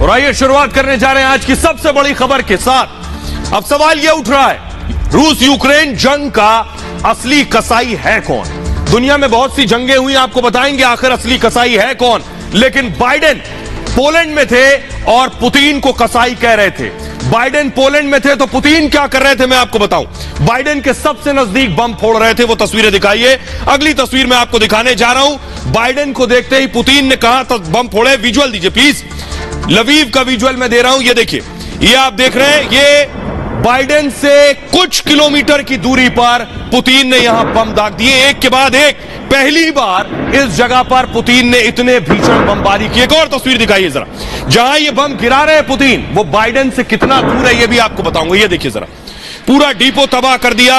और आइए शुरुआत करने जा रहे हैं आज की सबसे बड़ी खबर के साथ। अब सवाल यह उठ रहा है, रूस यूक्रेन जंग का असली कसाई है कौन? दुनिया में बहुत सी जंगें हुई, आपको बताएंगे आखिर असली कसाई है कौन। लेकिन बाइडेन पोलैंड में थे और पुतिन को कसाई कह रहे थे। बाइडेन पोलैंड में थे तो पुतिन क्या कर रहे थे मैं आपको बताऊं। बाइडेन के सबसे नजदीक बम फोड़ रहे थे, वो तस्वीरें दिखाइए। अगली तस्वीर मैं आपको दिखाने जा रहा हूं। बाइडेन को देखते ही पुतिन ने कहा तो बम फोड़े। विजुअल दीजिए प्लीज, लवीव का विजुअल मैं दे रहा हूं, ये देखिए, ये आप देख रहे हैं, ये बाइडेन से कुछ किलोमीटर की दूरी पर पुतिन ने यहां बम दाग दिए, एक के बाद एक। पहली बार इस जगह पर पुतिन ने इतने भीषण बमबारी की। एक और तस्वीर दिखाइए जरा, जहां ये बम गिरा रहे हैं पुतिन, वो बाइडेन से कितना दूर है ये भी आपको बताऊंगा। ये देखिए जरा, पूरा डिपो तबाह कर दिया,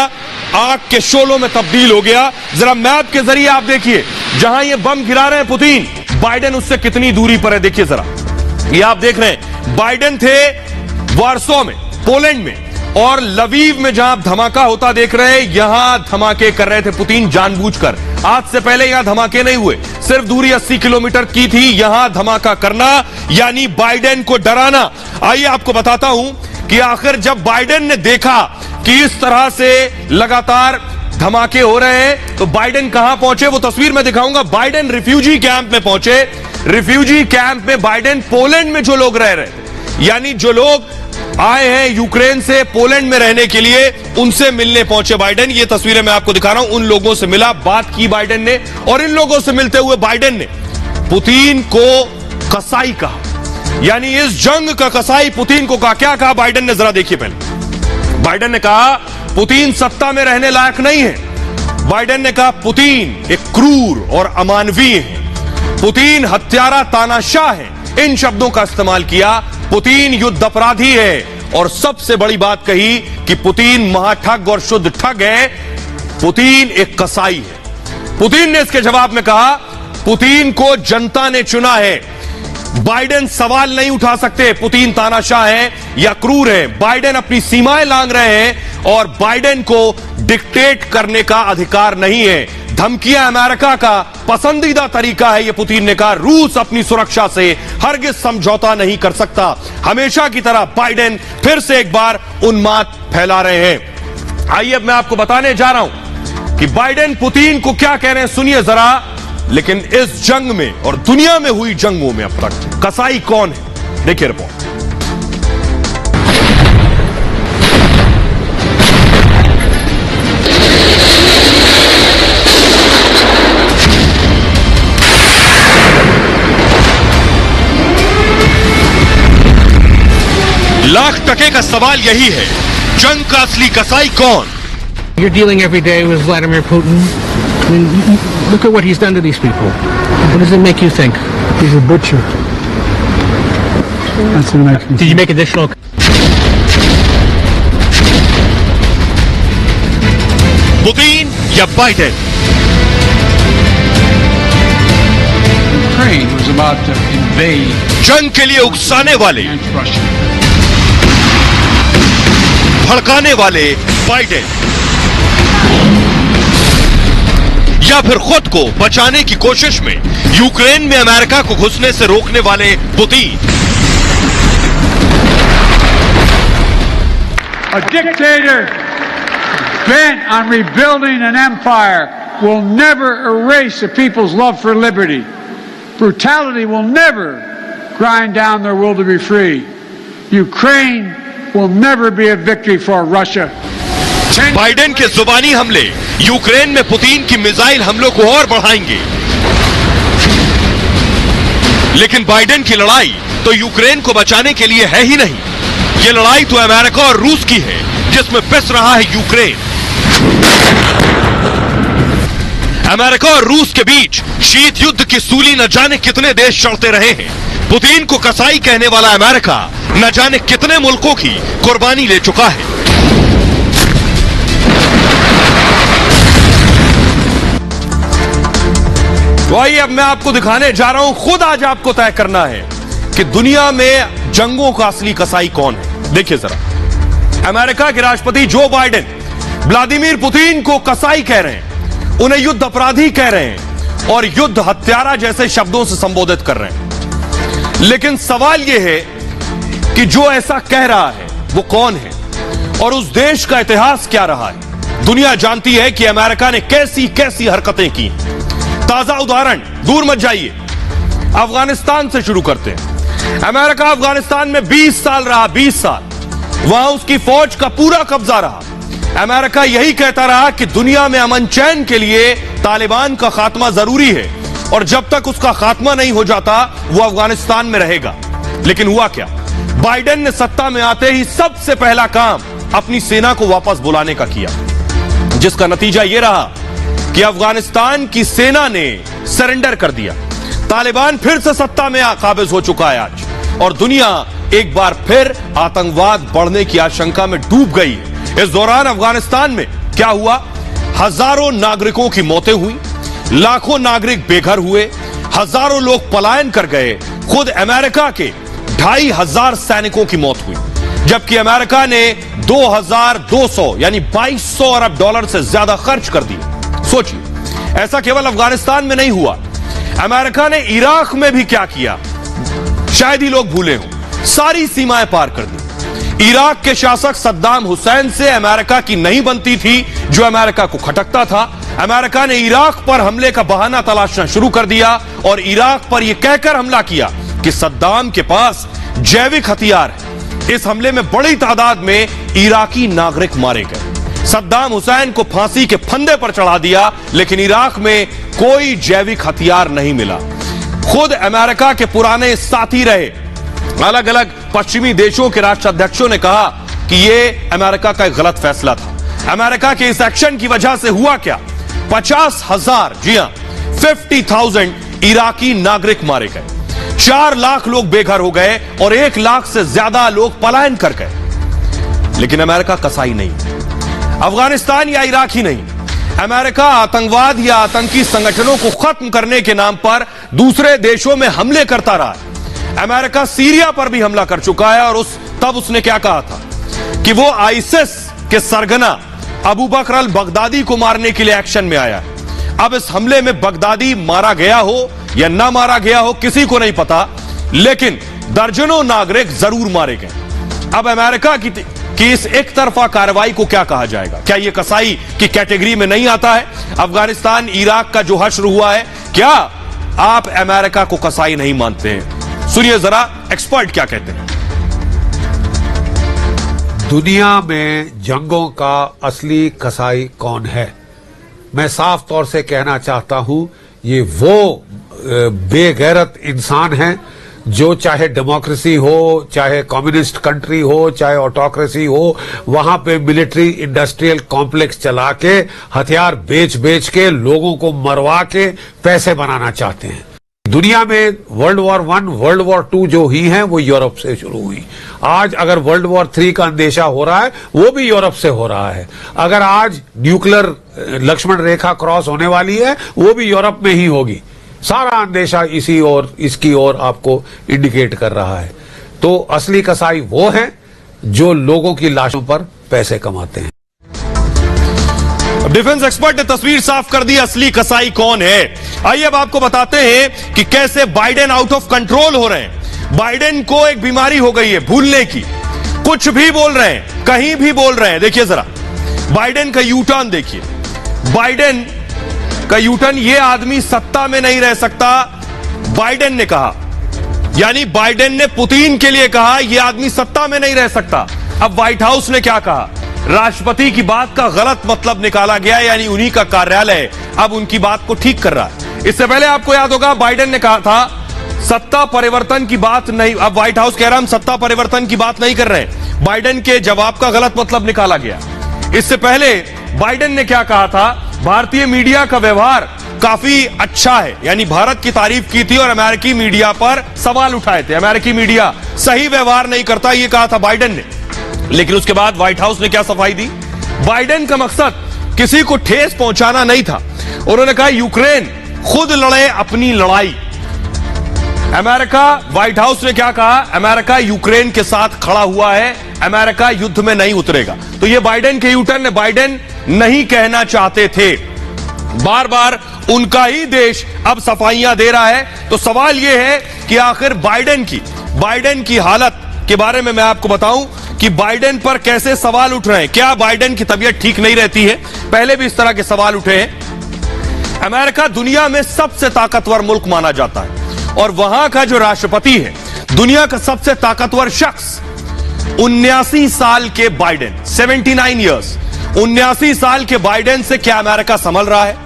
आग के शोलों में तब्दील हो गया। जरा मैप के जरिए आप देखिए, जहां ये बम गिरा रहे हैं पुतिन, बाइडेन उससे कितनी दूरी पर है देखिए जरा। ये आप देख रहे हैं, बाइडेन थे वार्सो में, पोलैंड में, और लवीव में जहां धमाका होता देख रहे हैं, यहां धमाके कर रहे थे पुतिन जानबूझकर। आज से पहले यहां धमाके नहीं हुए, सिर्फ दूरी 80 किलोमीटर की थी। यहां धमाका करना यानी बाइडेन को डराना। आइए आपको बताता हूं कि आखिर जब बाइडेन ने देखा कि इस तरह से लगातार धमाके हो रहे हैं तो बाइडेन कहां पहुंचे, वो तस्वीर मैं दिखाऊंगा। बाइडेन रिफ्यूजी कैंप में पहुंचे। रिफ्यूजी कैंप में बाइडेन पोलैंड में जो लोग रह रहे थे, यानी जो लोग आए हैं यूक्रेन से पोलैंड में रहने के लिए, उनसे मिलने पहुंचे बाइडेन। ये तस्वीरें मैं आपको दिखा रहा हूं। उन लोगों से मिला, बात की बाइडेन ने, और इन लोगों से मिलते हुए बाइडेन ने पुतिन को कसाई कहा, यानी इस जंग का कसाई पुतिन को कहा। क्या कहा बाइडेन ने, जरा देखिए पहले। बाइडेन ने कहा पुतिन सत्ता में रहने लायक नहीं है। बाइडेन ने कहा पुतिन एक क्रूर और अमानवीय है, पुतिन हत्यारा तानाशाह है, इन शब्दों का इस्तेमाल किया। पुतिन युद्ध अपराधी है, और सबसे बड़ी बात कही कि पुतिन महाठग और शुद्ध ठग है, पुतिन एक कसाई है। पुतिन ने इसके जवाब में कहा पुतिन को जनता ने चुना है, बाइडेन सवाल नहीं उठा सकते पुतिन तानाशाह है या क्रूर है। बाइडेन अपनी सीमाएं लांघ रहे हैं और बाइडेन को डिक्टेट करने का अधिकार नहीं है। धमकियां अमेरिका का पसंदीदा तरीका है, यह पुतिन ने कहा। रूस अपनी सुरक्षा से हरगिज समझौता नहीं कर सकता। हमेशा की तरह बाइडेन फिर से एक बार उन्माद फैला रहे हैं। आइए अब मैं आपको बताने जा रहा हूं कि बाइडेन पुतिन को क्या कह रहे हैं, सुनिए जरा। लेकिन इस जंग में और दुनिया में हुई जंगों में अब तक कसाई कौन है, देखिए रिपोर्ट। लाख टके का सवाल यही है, जंग का असली कसाई कौन? You're dealing every day with Vladimir Putin. I mean, look at what he's done to these people. What does it make you think? He's a butcher. That's what makes me. Did you make additional? Putin या Biden? Ukraine was about to invade जंग के लिए उकसाने वाले, against Russia. भड़काने वाले Biden, या फिर खुद को बचाने की कोशिश में यूक्रेन में अमेरिका को घुसने से रोकने वाले Putin? A dictator bent on rebuilding an empire will never erase a people's love for liberty. Brutality will never grind down their will to be free. Ukraine will never be a victory for Russia. Biden के जुबानी हमले Ukraine में Putin की missile हमलों को और बढ़ाएंगे। लेकिन बाइडेन की लड़ाई तो यूक्रेन को बचाने के लिए है ही नहीं, ये लड़ाई तो अमेरिका और रूस की है, जिसमें पिस रहा है यूक्रेन। अमेरिका और रूस के बीच शीत युद्ध की सूली न जाने कितने देश चढ़ते रहे हैं। पुतिन को कसाई कहने वाला अमेरिका न जाने कितने मुल्कों की कुर्बानी ले चुका है। तो आइए अब मैं आपको दिखाने जा रहा हूं, खुद आज आपको तय करना है कि दुनिया में जंगों का असली कसाई कौन है। देखिए जरा, अमेरिका के राष्ट्रपति जो बाइडेन व्लादिमीर पुतिन को कसाई कह रहे हैं, उन्हें युद्ध अपराधी कह रहे हैं और युद्ध हत्यारा जैसे शब्दों से संबोधित कर रहे हैं। लेकिन सवाल यह है कि जो ऐसा कह रहा है वो कौन है और उस देश का इतिहास क्या रहा है। दुनिया जानती है कि अमेरिका ने कैसी कैसी हरकतें की। ताजा उदाहरण, दूर मत जाइए, अफगानिस्तान से शुरू करते हैं। अमेरिका अफगानिस्तान में 20 साल रहा, 20 साल वहां उसकी फौज का पूरा कब्जा रहा। अमेरिका यही कहता रहा कि दुनिया में अमन चैन के लिए तालिबान का खात्मा जरूरी है और जब तक उसका खात्मा नहीं हो जाता वो अफगानिस्तान में रहेगा। लेकिन हुआ क्या? बाइडेन ने सत्ता में आते ही सबसे पहला काम अपनी सेना को वापस बुलाने का किया, जिसका नतीजा यह रहा कि अफगानिस्तान की सेना ने सरेंडर कर दिया। तालिबान फिर से सत्ता में काबिज हो चुका है आज और दुनिया एक बार फिर आतंकवाद बढ़ने की आशंका में डूब गई है। इस दौरान अफगानिस्तान में क्या हुआ? हजारों नागरिकों की मौतें हुई, लाखों नागरिक बेघर हुए, हजारों लोग पलायन कर गए। खुद अमेरिका के 2500 सैनिकों की मौत हुई, जबकि अमेरिका ने 2200 यानी 2200 अरब डॉलर से ज्यादा खर्च कर दिए। सोचिए, ऐसा केवल अफगानिस्तान में नहीं हुआ, अमेरिका ने इराक में भी क्या किया शायद ही लोग भूले हों। सारी सीमाएं पार कर दी। इराक के शासक सद्दाम हुसैन से अमेरिका की नहीं बनती थी, जो अमेरिका को खटकता था। अमेरिका ने इराक पर हमले का बहाना तलाशना शुरू कर दिया और इराक पर यह कहकर हमला किया कि सद्दाम के पास जैविक हथियार है। इस हमले में बड़ी तादाद में इराकी नागरिक मारे गए। सद्दाम हुसैन को फांसी के फंदे पर चढ़ा दिया, लेकिन इराक में कोई जैविक हथियार नहीं मिला। खुद अमेरिका के पुराने साथी रहे अलग अलग पश्चिमी देशों के राष्ट्राध्यक्षों ने कहा कि यह अमेरिका का एक गलत फैसला था। अमेरिका के इस एक्शन की वजह से हुआ क्या? 50,000, जी हां, 50,000 इराकी नागरिक मारे गए, 4 लाख लोग बेघर हो गए और 1 लाख से ज्यादा लोग पलायन कर गए। लेकिन अमेरिका कसाई नहीं, अफगानिस्तान या इराक ही नहीं, अमेरिका आतंकवाद या आतंकी संगठनों को खत्म करने के नाम पर दूसरे देशों में हमले करता रहा है। अमेरिका सीरिया पर भी हमला कर चुका है और तब उसने क्या कहा था कि वो आईसिस के सरगना अबू बकर अल बगदादी को मारने के लिए एक्शन में आया है। अब इस हमले में बगदादी मारा गया हो या ना मारा गया हो किसी को नहीं पता, लेकिन दर्जनों नागरिक जरूर मारे गए। अब अमेरिका की इस एक तरफा कार्रवाई को क्या कहा जाएगा? क्या यह कसाई की कैटेगरी में नहीं आता है? अफगानिस्तान इराक का जो हश्र हुआ है, क्या आप अमेरिका को कसाई नहीं मानते हैं? सुनिए जरा एक्सपर्ट क्या कहते हैं। दुनिया में जंगों का असली कसाई कौन है? मैं साफ तौर से कहना चाहता हूं, ये वो बेगैरत इंसान हैं जो चाहे डेमोक्रेसी हो, चाहे कम्युनिस्ट कंट्री हो, चाहे ऑटोक्रेसी हो, वहां पे मिलिट्री इंडस्ट्रियल कॉम्प्लेक्स चला के हथियार बेच बेच के लोगों को मरवा के पैसे बनाना चाहते हैं। दुनिया में वर्ल्ड वॉर 1, वर्ल्ड वॉर 2 जो हुई हैं वो यूरोप से शुरू हुई। आज अगर वर्ल्ड वॉर 3 का अंदेशा हो रहा है वो भी यूरोप से हो रहा है। अगर आज न्यूक्लियर लक्ष्मण रेखा क्रॉस होने वाली है वो भी यूरोप में ही होगी। सारा अंदेशा इसकी ओर आपको इंडिकेट कर रहा है। तो असली कसाई वो हैं जो लोगों की लाशों पर पैसे कमाते हैं। डिफेंस एक्सपर्ट ने तस्वीर साफ कर दी, असली कसाई कौन है। आइए अब आपको बताते हैं कि कैसे बाइडेन आउट ऑफ कंट्रोल हो रहे हैं। बाइडेन को एक बीमारी हो गई है भूलने की, कुछ भी बोल रहे हैं, कहीं भी बोल रहे हैं। देखिए जरा बाइडेन का यू टर्न देखिए, बाइडेन का यू टर्न। ये आदमी सत्ता में नहीं रह सकता, बाइडेन ने कहा, यानी बाइडेन ने पुतिन के लिए कहा यह आदमी सत्ता में नहीं रह सकता। अब व्हाइट हाउस ने क्या कहा? राष्ट्रपति की बात का गलत मतलब निकाला गया, यानी उन्हीं का कार्यालय अब उनकी बात को ठीक कर रहा है। इससे पहले आपको याद होगा बाइडेन ने कहा था सत्ता परिवर्तन की बात नहीं, अब व्हाइट हाउस कह रहा है हम सत्ता परिवर्तन की बात नहीं कर रहे हैं। बाइडेन के जवाब का गलत मतलब निकाला गया। इससे पहले बाइडेन ने क्या कहा था? भारतीय मीडिया का व्यवहार काफी अच्छा है, यानी भारत की तारीफ की थी और अमेरिकी मीडिया पर सवाल उठाए थे। अमेरिकी मीडिया सही व्यवहार नहीं करता, यह कहा था बाइडेन ने। लेकिन उसके बाद व्हाइट हाउस ने क्या सफाई दी? बाइडेन का मकसद किसी को ठेस पहुंचाना नहीं था। उन्होंने कहा यूक्रेन खुद लड़े अपनी लड़ाई। अमेरिका, व्हाइट हाउस ने क्या कहा? अमेरिका यूक्रेन के साथ खड़ा हुआ है, अमेरिका युद्ध में नहीं उतरेगा। तो ये बाइडेन के यूटर्न ने, बाइडेन नहीं कहना चाहते थे, बार बार उनका ही देश अब सफाइयां दे रहा है। तो सवाल यह है कि आखिर बाइडेन की हालत के बारे में मैं आपको बताऊं कि बाइडेन पर कैसे सवाल उठ रहे हैं। क्या बाइडेन की तबीयत ठीक नहीं रहती है? पहले भी इस तरह के सवाल उठे हैं। अमेरिका दुनिया में सबसे ताकतवर मुल्क माना जाता है और वहां का जो राष्ट्रपति है, दुनिया का सबसे ताकतवर शख्स 79 साल के बाइडेन, 79 इयर्स, 79 साल के बाइडेन से क्या अमेरिका संभल रहा है?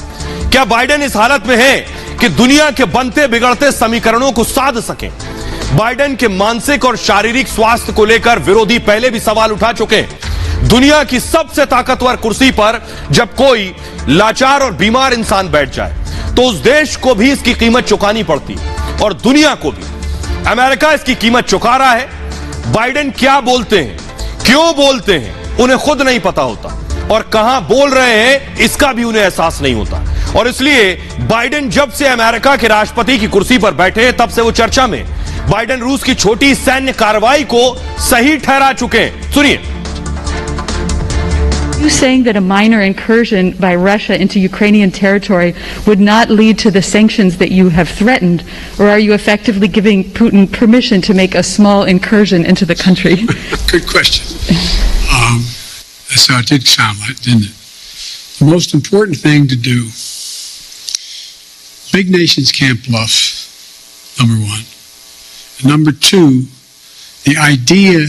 क्या बाइडेन इस हालत में है कि दुनिया के बनते बिगड़ते समीकरणों को साध सके? बाइडेन के मानसिक और शारीरिक स्वास्थ्य को लेकर विरोधी पहले भी सवाल उठा चुके हैं। दुनिया की सबसे ताकतवर कुर्सी पर जब कोई लाचार और बीमार इंसान बैठ जाए तो उस देश को भी इसकी कीमत चुकानी पड़ती है और दुनिया को भी। अमेरिका इसकी कीमत चुका रहा है। बाइडेन क्या बोलते हैं, क्यों बोलते हैं, उन्हें खुद नहीं पता होता और कहां बोल रहे हैं इसका भी उन्हें एहसास नहीं होता। और इसलिए बाइडेन जब से अमेरिका के राष्ट्रपति की कुर्सी पर बैठे हैं तब से वो चर्चा में। बाइडेन रूस की छोटी सैन्य कार्रवाई को सही ठहरा चुके हैं। सुनिए। You saying that a minor incursion by Russia into Ukrainian territory would not lead to the sanctions that you have threatened, or are you effectively giving Putin permission to make a small incursion into the country? Good question. That's how it did sound like, didn't it? The most important thing to do, big nations can't bluff, number one. And number two, the idea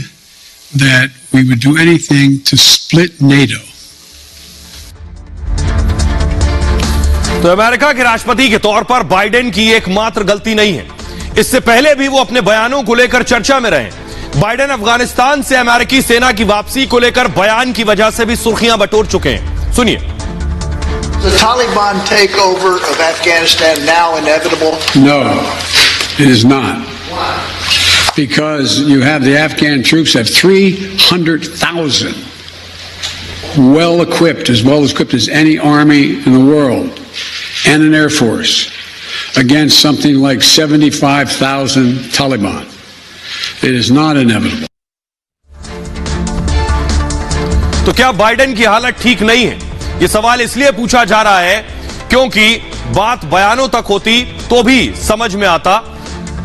that we would do anything to split NATO. तो America के राष्ट्रपति के तौर पर Biden की एकमात्र गलती नहीं है। इससे पहले भी वो अपने बयानों को लेकर चर्चा में रहे। बाइडेन अफगानिस्तान से अमेरिकी सेना की वापसी को लेकर बयान की वजह से भी सुर्खियां बटोर चुके हैं। सुनिए। The Taliban takeover of Afghanistan now inevitable? No, it is not. Because you have the Afghan troops have 300,000 well equipped as any army in the world, and an air force against something like 75,000 Taliban. It is not inevitable. तो क्या Biden की हालत ठीक नहीं है? यह सवाल इसलिए पूछा जा रहा है क्योंकि बात बयानों तक होती तो भी समझ में आता।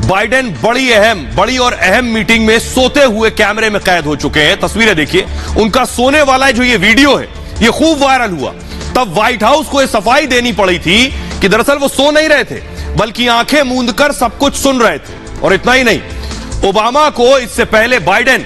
बाइडेन बड़ी और अहम मीटिंग में सोते हुए कैमरे में कैद हो चुके हैं। तस्वीरें देखिए। उनका सोने वाला जो ये वीडियो है ये खूब वायरल हुआ। तब व्हाइट हाउस को यह सफाई देनी पड़ी थी कि दरअसल वो सो नहीं रहे थे बल्कि आंखें मूंदकर सब कुछ सुन रहे थे। और इतना ही नहीं, ओबामा को इससे पहले बाइडेन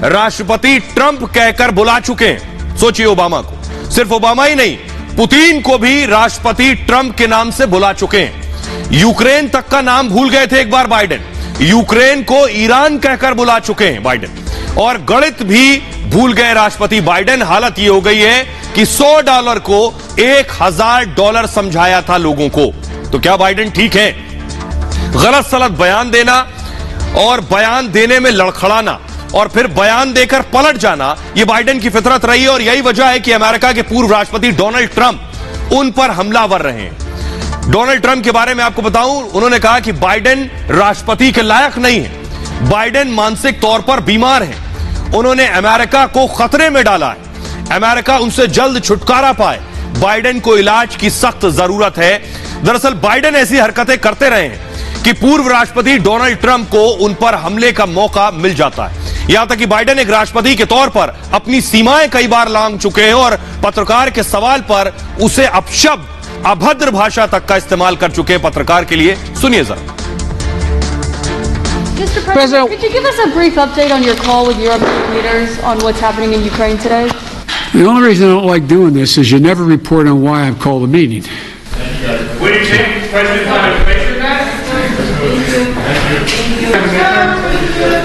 राष्ट्रपति ट्रंप कहकर बुला चुके हैं। सोचिए, ओबामा को, सिर्फ ओबामा ही नहीं, पुतिन को भी राष्ट्रपति ट्रंप के नाम से बुला चुके हैं। यूक्रेन तक का नाम भूल गए थे एक बार बाइडेन। यूक्रेन को ईरान कहकर बुला चुके हैं बाइडेन। और गणित भी भूल गए राष्ट्रपति बाइडेन। हालत ये हो गई है कि $100 को $1000 समझाया था लोगों को। तो क्या बाइडेन ठीक है? गलत सलत बयान देना और बयान देने में लड़खड़ाना और फिर बयान देकर पलट जाना, यह बाइडेन की फितरत रही है। और यही वजह है कि अमेरिका के पूर्व राष्ट्रपति डोनाल्ड ट्रंप उन पर हमलावर रहे हैं। डोनाल्ड ट्रंप के बारे में आपको बताऊं, उन्होंने कहा कि बाइडेन राष्ट्रपति के लायक नहीं है, बाइडेन मानसिक तौर पर बीमार है। उन्होंने अमेरिका को खतरे में डाला है, अमेरिका उनसे जल्द छुटकारा पाए, बाइडेन को इलाज की सख्त जरूरत है। दरअसल बाइडेन ऐसी हरकतें करते रहे हैं कि पूर्व राष्ट्रपति डोनाल्ड ट्रंप को उन पर हमले का मौका मिल जाता है। यहां तक कि बाइडेन एक राष्ट्रपति के तौर पर अपनी सीमाएं कई बार लांघ चुके हैं और पत्रकार के सवाल पर उसे अपशब्द, अभद्र भाषा तक का इस्तेमाल कर चुके हैं पत्रकार के लिए। सुनिए जरा। Mr. President, could you give us a brief update on your call with European leaders on what's happening in Ukraine today? The only reason I don't like doing this is you never report on why I've called a meeting. Would you take President Trump's information back?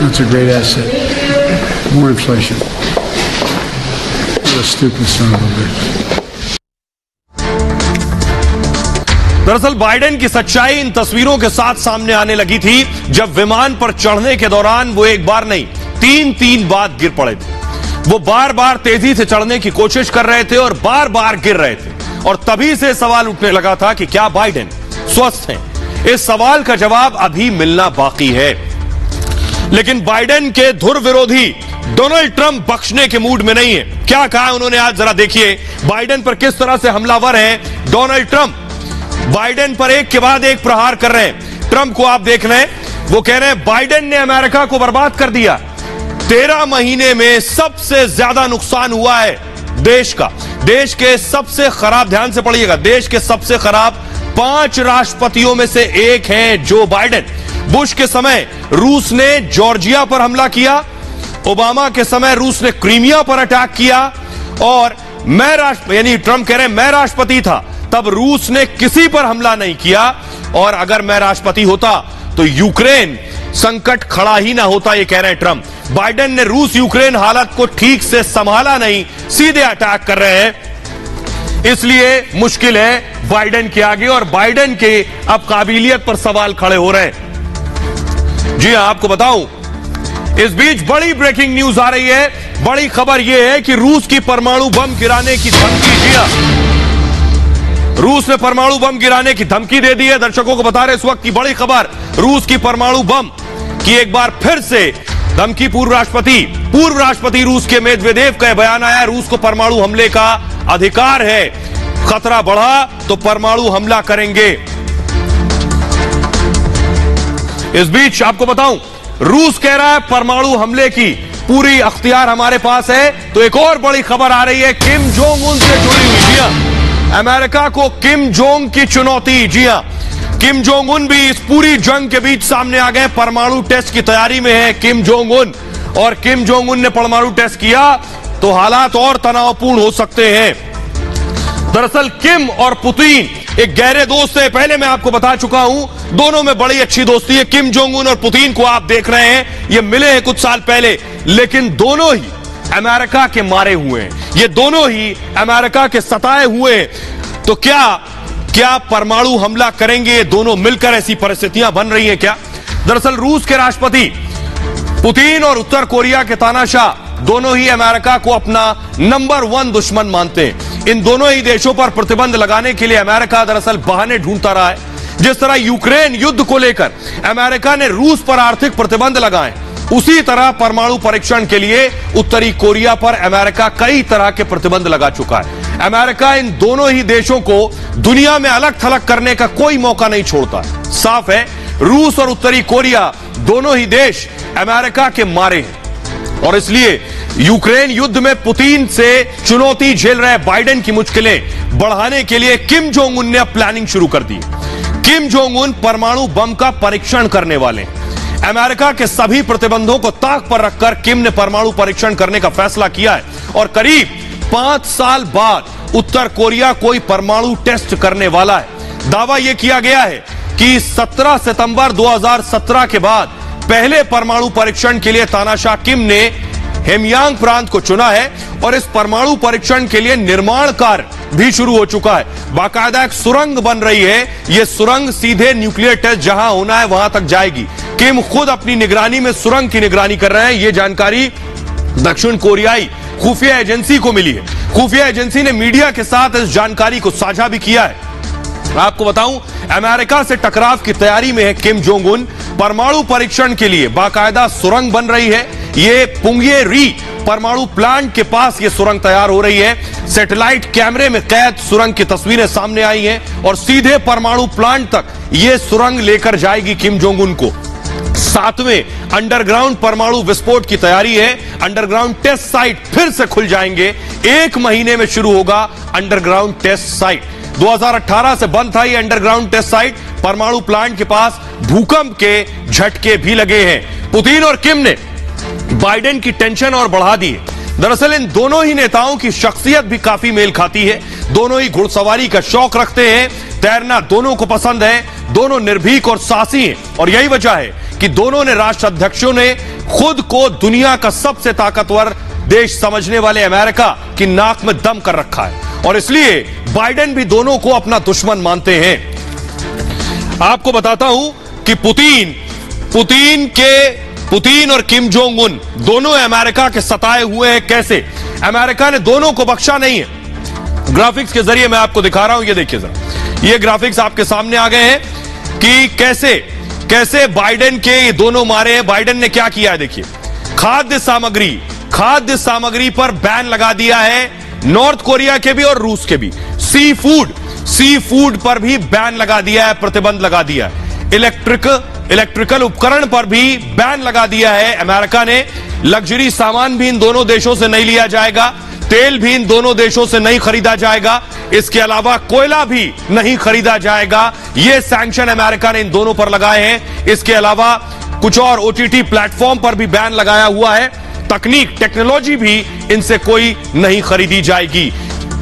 That's a great asset. More inflation. What a stupid son of a bitch. दरअसल Biden की सच्चाई इन तस्वीरों के साथ सामने आने लगी थी जब विमान पर चढ़ने के दौरान वो एक बार नहीं 3 बार गिर पड़े थे। वो बार बार तेजी से चढ़ने की कोशिश कर रहे थे और बार बार गिर रहे थे। और तभी से सवाल उठने लगा था कि क्या बाइडेन स्वस्थ हैं? इस सवाल का जवाब अभी मिलना बाकी है। लेकिन बाइडेन के धुर विरोधी डोनाल्ड ट्रंप बख्शने के मूड में नहीं है। क्या कहा उन्होंने आज, जरा देखिए बाइडेन पर किस तरह से हमलावर हैं डोनाल्ड ट्रंप। बाइडेन पर एक के बाद एक प्रहार कर रहे हैं। ट्रंप को आप देख रहे हैं, वो कह रहे हैं बाइडेन ने अमेरिका को बर्बाद कर दिया, 13 महीने में सबसे ज्यादा नुकसान हुआ है देश का। देश के सबसे खराब, ध्यान से पढ़िएगा, देश के सबसे खराब 5 राष्ट्रपतियों में से एक हैं जो बाइडेन। बुश के समय रूस ने जॉर्जिया पर हमला किया, ओबामा के समय रूस ने क्रीमिया पर अटैक किया, और यानी ट्रंप कह रहे हैं मैं राष्ट्रपति था तब रूस ने किसी पर हमला नहीं किया, और अगर मैं राष्ट्रपति होता तो यूक्रेन संकट खड़ा ही ना होता, ये कह रहे हैं ट्रंप। बाइडेन ने रूस यूक्रेन हालत को ठीक से संभाला नहीं, सीधे अटैक कर रहे हैं, इसलिए मुश्किल है बाइडेन के आगे, और बाइडेन के अब काबिलियत पर सवाल खड़े हो रहे हैं। जी हां, आपको बताऊं, इस बीच बड़ी ब्रेकिंग न्यूज आ रही है। बड़ी खबर यह है कि रूस की परमाणु बम गिराने की धमकी, जी हां, रूस ने परमाणु बम गिराने की धमकी दे दी है। दर्शकों को बता रहे इस वक्त की बड़ी खबर, रूस की परमाणु बम की एक बार फिर से धमकी। पूर्व राष्ट्रपति रूस के मेदवेदेव का बयान आया, रूस को परमाणु हमले का अधिकार है, खतरा बढ़ा तो परमाणु हमला करेंगे। इस बीच आपको बताऊं, रूस कह रहा है परमाणु हमले की पूरी अख्तियार हमारे पास है। तो एक और बड़ी खबर आ रही है किम जोंग उन से जुड़ी हुई। जी हां, अमेरिका को किम जोंग की चुनौती। जी हां, किम जोंग उन भी इस पूरी जंग के बीच सामने आ गए। परमाणु टेस्ट की तैयारी में है किम जोंग उन, और किम जोंग उन ने परमाणु टेस्ट किया तो हालात और तनावपूर्ण हो सकते हैं। दरअसल किम और पुतिन एक गहरे दोस्त है, पहले मैं आपको बता चुका हूं, दोनों में बड़ी अच्छी दोस्ती है। किम जोंग उन और पुतिन को आप देख रहे हैं, ये मिले हैं कुछ साल पहले, लेकिन दोनों ही अमेरिका के मारे हुए हैं, ये दोनों ही अमेरिका के सताए हुए हैं। तो क्या परमाणु हमला करेंगे दोनों मिलकर? ऐसी परिस्थितियां बन रही हैं क्या? दरअसल रूस के राष्ट्रपति पुतिन और उत्तर कोरिया के तानाशाह दोनों ही अमेरिका को अपना नंबर 1 दुश्मन मानते हैं। इन दोनों ही देशों पर प्रतिबंध लगाने के लिए अमेरिका दरअसल बहाने ढूंढता रहा है। जिस तरह यूक्रेन युद्ध को लेकर अमेरिका ने रूस पर आर्थिक प्रतिबंध लगाए, उसी तरह परमाणु परीक्षण के लिए उत्तरी कोरिया पर अमेरिका कई तरह के प्रतिबंध लगा चुका है। अमेरिका इन दोनों ही देशों को दुनिया में अलग थलग करने का कोई मौका नहीं छोड़ता। साफ है, रूस और उत्तरी कोरिया दोनों ही देश अमेरिका के मारे हैं, और इसलिए यूक्रेन युद्ध में पुतिन से चुनौती झेल रहे बाइडेन की मुश्किलें बढ़ाने के लिए किम जोंग उन ने अब प्लानिंग शुरू कर दी। किम जोंग उन परमाणु बम का परीक्षण करने वाले हैं। अमेरिका के सभी प्रतिबंधों को ताक पर रखकर किम ने परमाणु परीक्षण करने का फैसला किया है, और करीब 5 साल बाद उत्तर कोरिया कोई परमाणु टेस्ट करने वाला है। दावा यह किया गया है कि 17 सितंबर 2017 के बाद पहले परमाणु परीक्षण के लिए तानाशाह किम ने हेमयांग प्रांत को चुना है, और इस परमाणु परीक्षण के लिए निर्माण कार्य भी शुरू हो चुका है। बाकायदा एक सुरंग बन रही है, यह सुरंग सीधे न्यूक्लियर टेस्ट जहां होना है वहां तक जाएगी। किम खुद अपनी निगरानी में सुरंग की निगरानी कर रहे हैं। यह जानकारी दक्षिण कोरियाई खुफिया एजेंसी को मिली है। खुफिया एजेंसी ने मीडिया के साथ इस जानकारी को साझा भी किया है। आपको बताऊं, अमेरिका से टकराव की तैयारी में है किम जोंग उन। परमाणु परीक्षण के लिए बाकायदा सुरंग बन रही है। ये पुंगे री परमाणु प्लांट के पास ये सुरंग तैयार हो रही है। सैटेलाइट कैमरे में कैद सुरंग की तस्वीरें सामने आई हैं, और सीधे परमाणु प्लांट तक ये सुरंग लेकर जाएगी किम जोंग उन को। 7वें अंडरग्राउंड परमाणु विस्फोट की तैयारी है। अंडरग्राउंड टेस्ट साइट फिर से खुल जाएंगे। 1 महीने में शुरू होगा अंडरग्राउंड टेस्ट साइट। 2018 से बंद था ये अंडरग्राउंड टेस्ट साइट। परमाणु प्लांट के पास भूकंप के झटके भी लगे हैं। पुतिन और किम ने बाइडेन की टेंशन और बढ़ा दी है। दरअसल इन दोनों ही नेताओं की शख्सियत भी काफी मेल खाती है। दोनों ही घुड़सवारी का शौक रखते हैं, तैरना दोनों को पसंद है, दोनों निर्भीक और साहसी हैं, और यही वजह है कि दोनों ने राष्ट्राध्यक्षों ने खुद को दुनिया का सबसे ताकतवर देश समझने वाले अमेरिका की नाक में दम कर रखा है, और इसलिए बाइडेन भी दोनों को अपना दुश्मन मानते हैं। आपको बताता हूं कि पुतिन और किम जोंग उन दोनों अमेरिका के सताए हुए हैं। कैसे? अमेरिका ने दोनों को बख्शा नहीं है। ग्राफिक्स के जरिए मैं आपको दिखा रहा हूं, ये देखिए जरा, ये ग्राफिक्स आपके सामने आ गए हैं कि कैसे बाइडेन के ये दोनों मारे हैं। बाइडेन ने क्या किया है देखिए, खाद्य सामग्री पर बैन लगा दिया है, नॉर्थ कोरिया के भी और रूस के भी। सी फूड पर भी बैन लगा दिया है, प्रतिबंध लगा दिया है। इलेक्ट्रिकल उपकरण पर भी बैन लगा दिया है अमेरिका ने। लग्जरी सामान भी इन दोनों देशों से नहीं लिया जाएगा, तेल भी इन दोनों देशों से नहीं खरीदा जाएगा, इसके अलावा कोयला भी नहीं खरीदा जाएगा। ये सैंक्शन अमेरिका ने इन दोनों पर लगाए हैं। इसके अलावा कुछ और ओटीटी प्लेटफॉर्म पर भी बैन लगाया हुआ है। टेक्नोलॉजी भी इनसे कोई नहीं खरीदी जाएगी।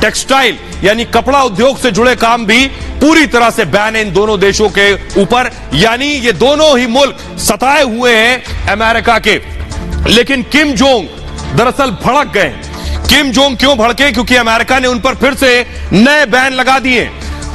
टेक्सटाइल यानी कपड़ा उद्योग से जुड़े काम भी पूरी तरह से बैन है इन दोनों देशों के ऊपर। यानी ये दोनों ही मुल्क सताए हुए हैं अमेरिका के। लेकिन किम जोंग दरअसल भड़क गए। किम जोंग क्यों भड़के? क्योंकि अमेरिका ने उन पर फिर से नए बैन लगा दिए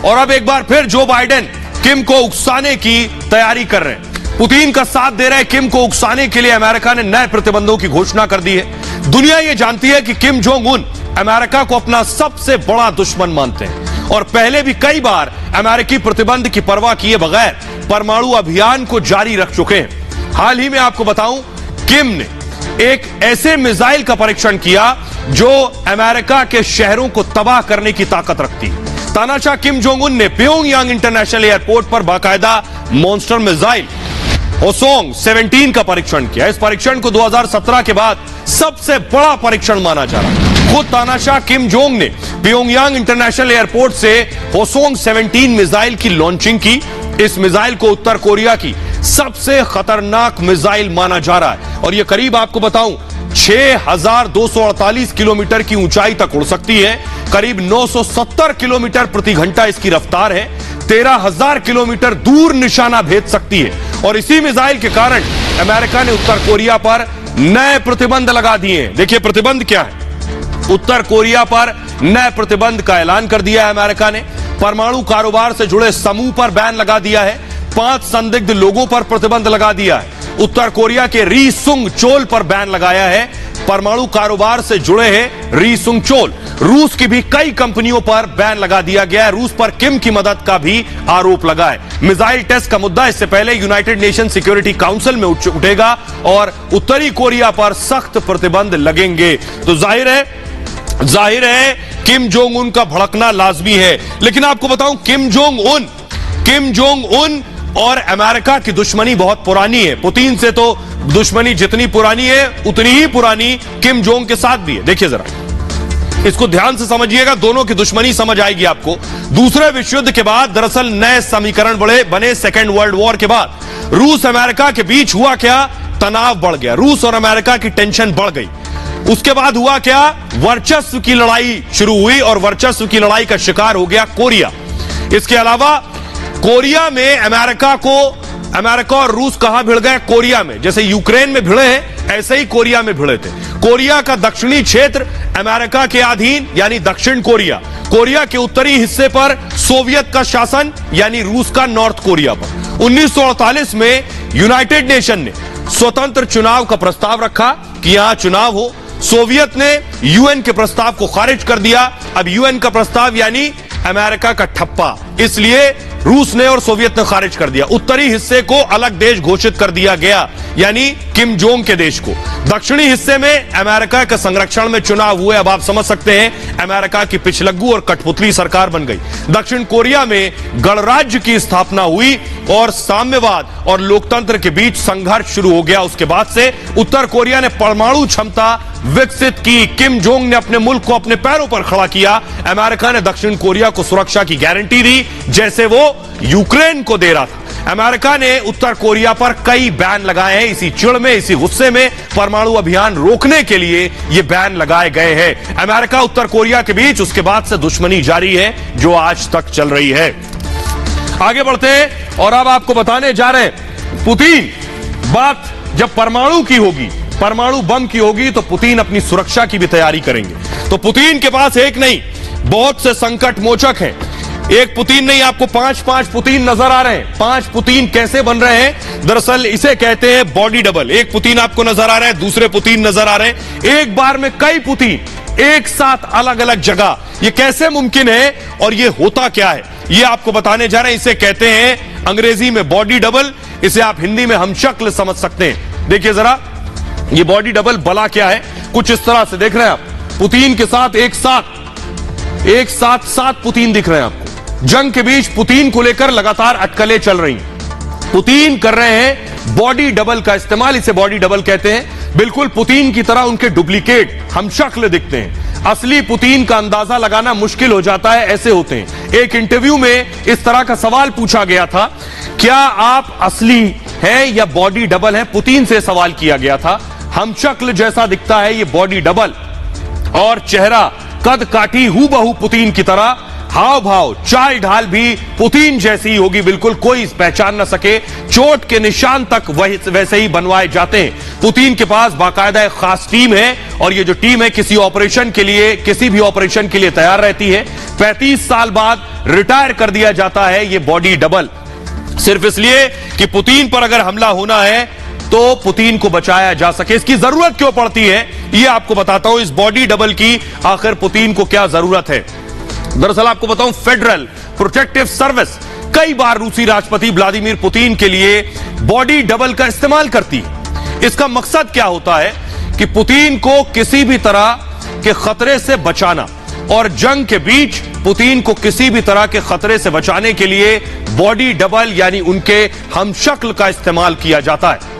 और अब एक बार फिर जो बाइडेन किम को उकसाने की तैयारी कर रहे हैं। पुतिन का साथ दे रहे किम को उकसाने के लिए अमेरिका ने नए प्रतिबंधों की घोषणा कर दी है। दुनिया यह जानती है कि किम जोंग उन अमेरिका को अपना सबसे बड़ा दुश्मन मानते हैं और पहले भी कई बार अमेरिकी प्रतिबंध की परवाह किए बगैर परमाणु अभियान को जारी रख चुके हैं। हाल ही में आपको बताऊं, किम ने एक ऐसे मिसाइल का परीक्षण किया जो अमेरिका के शहरों को तबाह करने की ताकत रखती है। तानाशाह किम जोंग उन ने प्योंगयांग इंटरनेशनल एयरपोर्ट पर बाकायदा मॉन्स्टर मिसाइल होसोंग 17 का परीक्षण किया। इस परीक्षण को 2017 के बाद सबसे बड़ा परीक्षण माना जा रहा है। खुद तानाशाह किम जोंग ने प्योंगयांग इंटरनेशनल एयरपोर्ट से होसोंग 17 मिसाइल की लॉन्चिंग की। इस मिसाइल को उत्तर कोरिया की सबसे खतरनाक मिसाइल माना जा रहा है और यह करीब आपको बताऊं 6,248 किलोमीटर की ऊंचाई तक उड़ सकती है। करीब 970 किलोमीटर प्रति घंटा इसकी रफ्तार है। 13,000 किलोमीटर दूर निशाना भेद सकती है और इसी मिसाइल के कारण अमेरिका ने उत्तर कोरिया पर नए प्रतिबंध लगा दिए हैं। देखिए प्रतिबंध क्या है। उत्तर कोरिया पर नए प्रतिबंध का ऐलान कर दिया है अमेरिका ने। परमाणु कारोबार से जुड़े समूह पर बैन लगा दिया है। 5 संदिग्ध लोगों पर प्रतिबंध लगा दिया है। उत्तर कोरिया के री सुंग चोल पर बैन लगाया है। परमाणु कारोबार से जुड़े हैं री सुंग चोल। रूस की भी कई कंपनियों पर बैन लगा दिया गया है। रूस पर किम की मदद का भी आरोप लगा है। मिसाइल टेस्ट का मुद्दा इससे पहले यूनाइटेड नेशन सिक्योरिटी काउंसिल में उठेगा और उत्तरी कोरिया पर सख्त प्रतिबंध लगेंगे। तो जाहिर है किम जोंग उन का भड़कना लाजमी है। लेकिन आपको बताऊं किम जोंग उन और अमेरिका की दुश्मनी बहुत पुरानी है। पुतिन से तो दुश्मनी जितनी पुरानी है उतनी ही पुरानी किम जोंग के साथ भी है। देखिए जरा इसको ध्यान से समझिएगा, दोनों की दुश्मनी समझ आएगी आपको। दूसरे विश्व युद्ध के बाद दरअसल नए समीकरण बने। सेकेंड वर्ल्ड वॉर के बाद रूस अमेरिका के बीच हुआ क्या, तनाव बढ़ गया। रूस और अमेरिका की टेंशन बढ़ गई। उसके बाद हुआ क्या, वर्चस्व की लड़ाई शुरू हुई और वर्चस्व की लड़ाई का शिकार हो गया कोरिया। इसके अलावा कोरिया में अमेरिका और रूस कहां भिड़ गए, कोरिया में। जैसे यूक्रेन में भिड़े हैं ऐसे ही कोरिया में भिड़े थे। कोरिया का दक्षिणी क्षेत्र अमेरिका के अधीन यानी दक्षिण कोरिया। कोरिया के उत्तरी हिस्से पर सोवियत का शासन यानी रूस का नॉर्थ कोरिया पर। 1948 में यूनाइटेड नेशन ने स्वतंत्र चुनाव का प्रस्ताव रखा कि यहां चुनाव हो। सोवियत ने यूएन के प्रस्ताव को खारिज कर दिया। अब यूएन का प्रस्ताव यानी अमेरिका का ठप्पा, इसलिए रूस ने और सोवियत ने खारिज कर दिया। उत्तरी हिस्से को अलग देश घोषित कर दिया गया यानी किम जोंग के देश को। दक्षिणी हिस्से में अमेरिका के संरक्षण में चुनाव हुए। अब आप समझ सकते हैं अमेरिका की पिछलग्गू और कठपुतली सरकार बन गई। दक्षिण कोरिया में गणराज्य की स्थापना हुई और साम्यवाद और लोकतंत्र के बीच संघर्ष शुरू हो गया। उसके बाद से उत्तर कोरिया ने परमाणु क्षमता विकसित की। किम जोंग ने अपने मुल्क को अपने पैरों पर खड़ा किया। अमेरिका ने दक्षिण कोरिया को सुरक्षा की गारंटी दी जैसे वो यूक्रेन को दे रहा था। अमेरिका ने उत्तर कोरिया पर कई बैन लगाए हैं। इसी चिढ़ में, इसी गुस्से में परमाणु अभियान रोकने के लिए ये बैन लगाए गए हैं। अमेरिका उत्तर कोरिया के बीच उसके बाद से दुश्मनी जारी है जो आज तक चल रही है। आगे बढ़ते हैं और अब आपको बताने जा रहे हैं पुतिन। बात जब परमाणु की होगी, परमाणु बम की होगी, तो पुतिन अपनी सुरक्षा की भी तैयारी करेंगे। तो पुतिन के पास एक नहीं बहुत से संकट मोचक हैं। एक पुतिन नहीं, आपको 5 पुतिन नजर आ रहे हैं। 5 पुतिन कैसे बन रहे हैं, दरअसल इसे कहते हैं बॉडी डबल। एक पुतिन आपको नजर आ रहा है, दूसरे पुतिन नजर आ रहे हैं। एक बार में कई पुतिन एक साथ अलग अलग जगह, ये कैसे मुमकिन है और ये होता क्या है, ये आपको बताने जा रहे हैं। इसे कहते हैं अंग्रेजी में बॉडी डबल, इसे आप हिंदी में हमशक्ल समझ सकते हैं। देखिए जरा ये बॉडी डबल बला क्या है, कुछ इस तरह से देख रहे हैं आप। पुतिन के साथ एक साथ 7 पुतिन दिख रहे हैं आपको। जंग के बीच पुतिन को लेकर लगातार अटकलें चल रही हैं। पुतिन कर रहे हैं बॉडी डबल का इस्तेमाल, इसे बॉडी डबल कहते हैं। बिल्कुल पुतिन की तरह उनके डुप्लीकेट हमशक्ल दिखते हैं। असली पुतिन का अंदाजा लगाना मुश्किल हो जाता है, ऐसे होते हैं। एक इंटरव्यू में इस तरह का सवाल पूछा गया था, क्या आप असली हैं या बॉडी डबल हैं? पुतिन से सवाल किया गया था। हमशक्ल जैसा दिखता है ये बॉडी डबल, और चेहरा कद काठी हूबहू पुतिन की तरह, हाव भाव चाल ढाल भी पुतिन जैसी होगी, बिल्कुल कोई पहचान न सके। चोट के निशान तक वैसे ही बनवाए जाते हैं। पुतिन के पास बाकायदा एक खास टीम है, और ये जो टीम है किसी ऑपरेशन के लिए, किसी भी ऑपरेशन के लिए तैयार रहती है। 35 साल बाद रिटायर कर दिया जाता है ये बॉडी डबल, सिर्फ इसलिए कि पुतिन पर अगर हमला होना है तो पुतिन को बचाया जा सके। इसकी जरूरत क्यों पड़ती है ये आपको बताता हूं। इस बॉडी डबल की आखिर पुतिन को क्या जरूरत है? दरअसल आपको बताऊं, फेडरल प्रोटेक्टिव सर्विस कई बार रूसी राष्ट्रपति व्लादिमीर पुतिन के लिए बॉडी डबल का इस्तेमाल करती है। इसका मकसद क्या होता है कि पुतिन को किसी भी तरह के खतरे से बचाना, और जंग के बीच पुतिन को किसी भी तरह के खतरे से बचाने के लिए बॉडी डबल यानी उनके हमशक्ल का इस्तेमाल किया जाता है।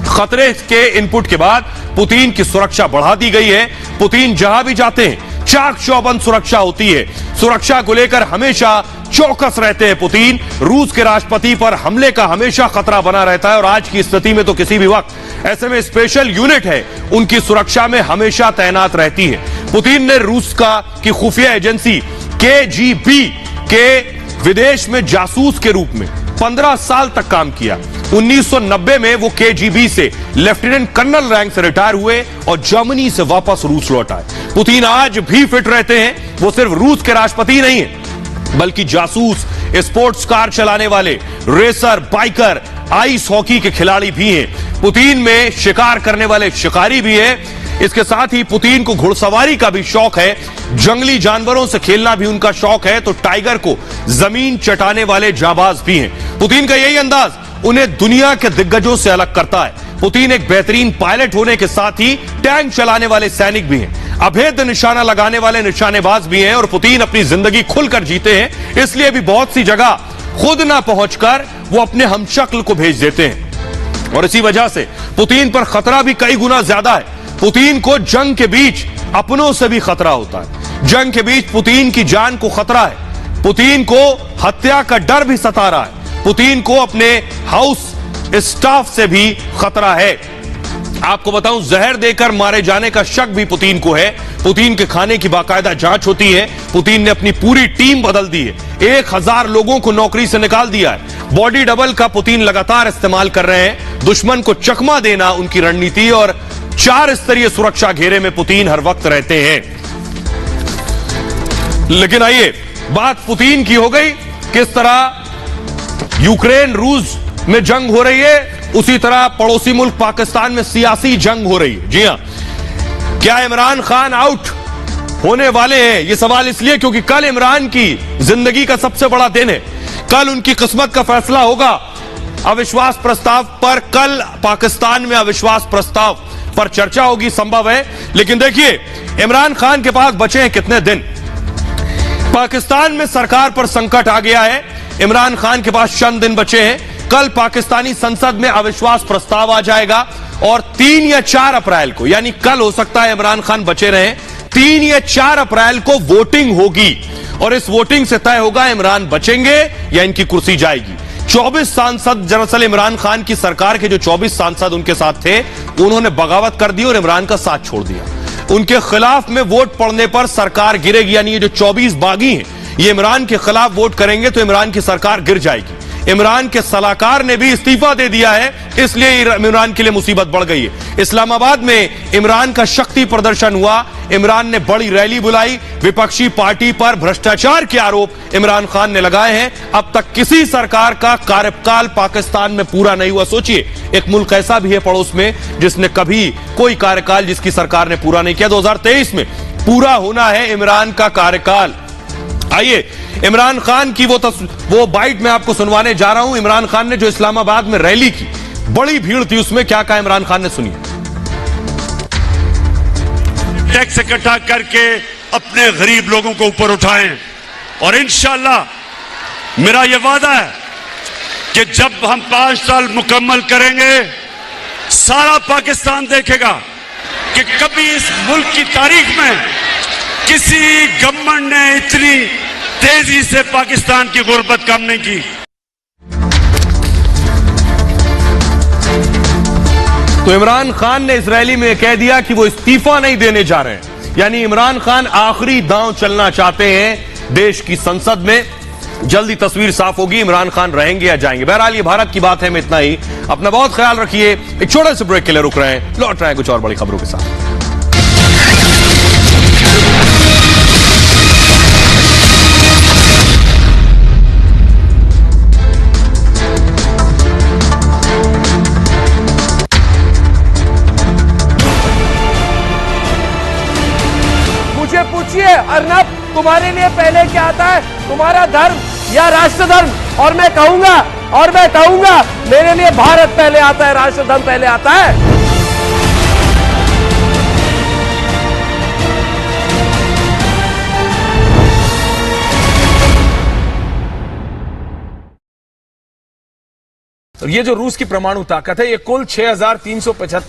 खतरे के इनपुट के बाद पुतिन की सुरक्षा बढ़ा दी गई है। पुतिन जहां भी जाते हैं चाक चौबंद सुरक्षा होती है। सुरक्षा को लेकर हमेशा चौकस रहते हैं पुतिन। रूस के राष्ट्रपति पर हमले का हमेशा खतरा बना रहता है, और आज की स्थिति में तो किसी भी वक्त। ऐसे में स्पेशल यूनिट है, उनकी सुरक्षा में हमेशा तैनात रहती है। पुतिन ने रूस की खुफिया एजेंसी KGB के विदेश में जासूस के रूप में 15 साल तक काम किया। 1990 में वो KGB से लेफ्टिनेंट कर्नल रैंक से रिटायर हुए और जर्मनी से वापस रूस लौट आए। पुतिन आज भी फिट रहते हैं। वो सिर्फ रूस के राष्ट्रपति नहीं है, बल्कि जासूस, स्पोर्ट्स कार चलाने वाले, रेसर, बाइकर, आइस हॉकी के खिलाड़ी भी हैं। पुतिन में शिकार करने वाले शिकारी भी है। इसके साथ ही पुतिन को घुड़सवारी का भी शौक है, जंगली जानवरों से खेलना भी उनका शौक है, तो टाइगर को जमीन चटाने वाले जाबाज भी हैं। पुतिन का यही अंदाज उन्हें दुनिया के दिग्गजों से अलग करता है। पुतिन एक बेहतरीन पायलट होने के साथ ही टैंक चलाने वाले सैनिक भी हैं, अभेद्य निशाना लगाने वाले निशानेबाज भी हैं, और पुतिन अपनी जिंदगी खुलकर जीते हैं। इसलिए भी बहुत सी जगह खुद ना पहुंचकर वो अपने हमशक्ल को भेज देते हैं, और इसी वजह से पुतिन पर खतरा भी कई गुना ज्यादा है। पुतिन को जंग के बीच अपनों से भी खतरा होता है। जंग के बीच पुतिन की जान को खतरा है। पुतिन को हत्या का डर भी सता रहा है। पुतिन को अपने हाउस स्टाफ से भी खतरा है। आपको बताऊं, जहर देकर मारे जाने का शक भी पुतिन को है। पुतिन के खाने की बाकायदा जांच होती है। पुतिन ने अपनी पूरी टीम बदल दी है। 1000 लोगों को नौकरी से निकाल दिया है। बॉडी डबल का पुतिन लगातार इस्तेमाल कर रहे हैं। दुश्मन को चकमा देना उनकी रणनीति, और 4 स्तरीय सुरक्षा घेरे में पुतिन हर वक्त रहते हैं। लेकिन आइए, बात पुतिन की हो गई। किस तरह यूक्रेन रूस में जंग हो रही है, उसी तरह पड़ोसी मुल्क पाकिस्तान में सियासी जंग हो रही है। जी हां, क्या इमरान खान आउट होने वाले हैं? यह सवाल इसलिए क्योंकि कल इमरान की जिंदगी का सबसे बड़ा दिन है। कल उनकी किस्मत का फैसला होगा अविश्वास प्रस्ताव पर। कल पाकिस्तान में अविश्वास प्रस्ताव पर चर्चा होगी, संभव है। लेकिन देखिए, इमरान खान के पास बचे हैं कितने दिन। पाकिस्तान में सरकार पर संकट आ गया है। इमरान खान के पास चंद दिन बचे हैं। कल पाकिस्तानी संसद में अविश्वास प्रस्ताव आ जाएगा, और 3 या 4 अप्रैल को, यानी कल हो सकता है इमरान खान बचे रहें, 3 या 4 अप्रैल को वोटिंग होगी, और इस वोटिंग से तय होगा इमरान बचेंगे या इनकी कुर्सी जाएगी। 24 सांसद, दरअसल इमरान खान की सरकार के जो 24 सांसद उनके साथ थे, उन्होंने बगावत कर दी और इमरान का साथ छोड़ दिया। उनके खिलाफ में वोट पड़ने पर सरकार गिरेगी, यानी ये जो 24 बागी हैं, ये इमरान के खिलाफ वोट करेंगे तो इमरान की सरकार गिर जाएगी। इमरान के सलाहकार ने भी इस्तीफा दे दिया है, इसलिए इमरान के लिए मुसीबत बढ़ गई है। इस्लामाबाद में इमरान का शक्ति प्रदर्शन हुआ। इमरान ने बड़ी रैली बुलाई। विपक्षी पार्टी पर भ्रष्टाचार के आरोप इमरान खान ने लगाए हैं। अब तक किसी सरकार का कार्यकाल पाकिस्तान में पूरा नहीं हुआ। सोचिए, एक मुल्क ऐसा भी है पड़ोस में जिसने कभी कोई कार्यकाल जिसकी सरकार ने पूरा नहीं किया। 2023 में पूरा होना है इमरान का कार्यकाल। आइए, इमरान खान की वो बाइट मैं आपको सुनवाने जा रहा हूं। इमरान खान ने जो इस्लामाबाद में रैली की, बड़ी भीड़ थी, उसमें क्या कहा इमरान खान ने, सुनिए। टैक्स इकट्ठा करके अपने गरीब लोगों को ऊपर उठाएं, और इंशाअल्लाह मेरा यह वादा है कि जब हम 5 साल मुकम्मल करेंगे, सारा पाकिस्तान देखेगा कि कभी इस मुल्क की तारीख में किसी गवर्नमेंट ने इतनी तेजी से पाकिस्तान की गुर्बत कम नहीं की। तो इमरान खान ने इस रैली में कह दिया कि वो इस्तीफा नहीं देने जा रहे हैं, यानी इमरान खान आखिरी दांव चलना चाहते हैं देश की संसद में। जल्दी तस्वीर साफ होगी, इमरान खान रहेंगे या जाएंगे। बहरहाल ये भारत की बात है में इतना ही। अपना बहुत ख्याल रखिए। एक छोटे से ब्रेक के लिए रुक रहे हैं, लौट रहे हैं कुछ और बड़ी खबरों के साथ। मुझे पूछिए अर्नब, तुम्हारे लिए पहले क्या आता है, तुम्हारा धर्म या राष्ट्र धर्म? और मैं कहूंगा मेरे लिए भारत पहले आता है, राष्ट्र धर्म पहले आता है। ये जो रूस की परमाणु ताकत है, ये कुल 6,375